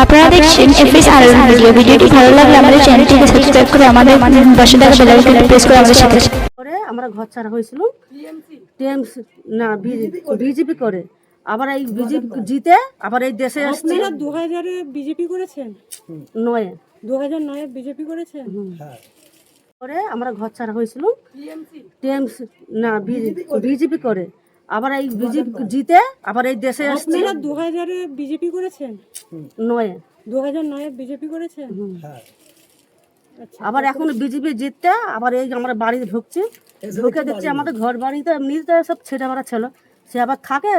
আপনারা দেখছেন FS RL ভিডিওটি ভালো লাগলে আমাদের চ্যানেলটিকে সাবস্ক্রাইব করে আমাদের পাশে থাকা বেল আইকনটি প্রেস করে আমাদের সাথে করে আমরা ঘর ছাড়া হয়েছিল টিএমসি না বিজেপি করে আবার এই বিজেপি জিতে আবার এই দেশে আসছে। আপনারা 2000-এ বিজেপি করেছেন? নয় 2009-এ বিজেপি করেছেন? করে আমরা ঘর ছাড়া হয়েছিল টিএমসি না বিজেপি করে আবার এই বিজেপি জিতে আবার এই দেশে আসছে। আপনারা 2000-এ বিজেপি করেছেন? নয় 2009-এ বিজেপি করেছেন? আবার এখন বিজেপি জিততে আবার এই আমরা বাড়ি ঢুকছি, ঢুকে দেখছি আমাদের ঘর বাড়িতে এমনিতে সব ছেলে মারা ছিল, সে আবার থাকে।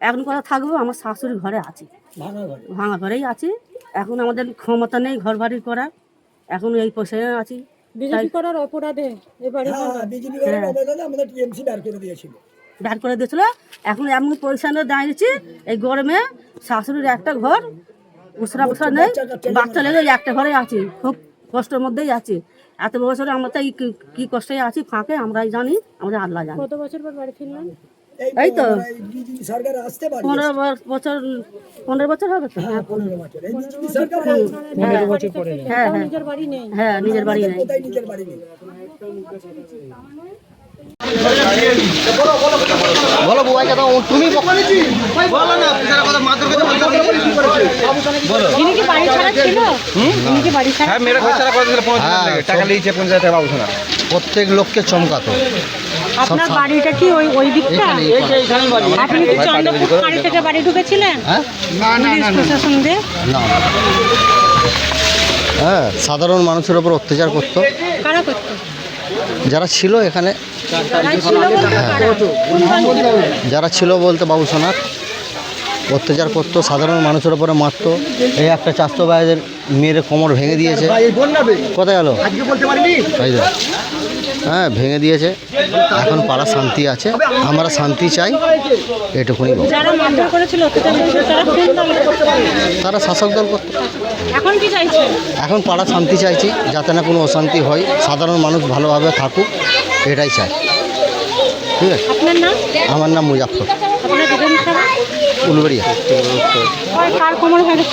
এখন কথা থাকবো, আমার শাশুড়ি ঘরে আছি, ভাঙা ঘরেই আছি। এখন আমাদের ক্ষমতা নেই ঘর বাড়ি করার, এখন এই পয়সায় আছি। বিজেপি করার অপরাধে এবারে ব্যাট করে দিয়েছিল। এখন এমন পয়সা দাঁড়িয়েছি, এই গরমে শাশুড়ির একটা ঘর উসরা বসরা নেই, বাচ্চা লেগে একটা ঘরে আছি, খুব কষ্টের মধ্যেই আছি। এত বছরে আমরা তো কি কষ্টে আছি, ফাঁকে আমরাই জানি, আমাদের আল্লাহ জানি। কত বছর পর বাড়ি ফিরলেন? এই তো 15 বছর হবে তো। হ্যাঁ নিজের বাড়ি নেই? হ্যাঁ, নিজের বাড়ি নেই। বলো বুবাইকে দাও, তুমি বলো না, কথা মাত্র বলো। ইনি কি বাড়ি ছাড়া ছিল? ইনি কি বাড়ি ছাড়া? হ্যাঁ, মেয়েরা ঘর ছাড়া করে দিয়েছিল 15 দিন আগে, টাকা লিয়েছে 50,000 টাকা বাবু শোনা। প্রত্যেক লোককে চমকাতো। আপনার বাড়িটা কি ওই দিকটা? আপনি কি চন্দ্রপুর বাড়ি থেকে বাড়ি ঢুকেছিলেন? হ্যাঁ পুলিশ প্রশাসন দিয়ে? না, হ্যাঁ, সাধারণ মানুষের ওপর অত্যাচার করতো কারা করতো? যারা ছিল এখানে, কারা ছিল বলতে কারা? যারা ছিল বলতে বাবু সোনার অত্যাচার করতো, সাধারণ মানুষের ওপরে মারতো। এই একটা চাস্তো ভাইদের মেয়ের কোমর ভেঙে দিয়েছে। কোথায় গেল? এই যে, হ্যাঁ, ভেঙে দিয়েছে। এখন পাড়া শান্তি আছে, আমরা শান্তি চাই, এটুকুনি বলবো। যারা মারধর করেছিল অত্যাচার করেছিল তারা কোন দল? তারা শাসক দল করতো। এখন কি চাইছেন? এখন পাড়া শান্তি চাইছি, যাতে না কোনো অশান্তি হয়, সাধারণ মানুষ ভালোভাবে থাকুক, এটাই চাই। ঠিক আছে। আপনার নাম? আমার নাম মুজাফর, আপনার বিধানসভা উলবেড়িয়া। কার কোমর ভেঙে?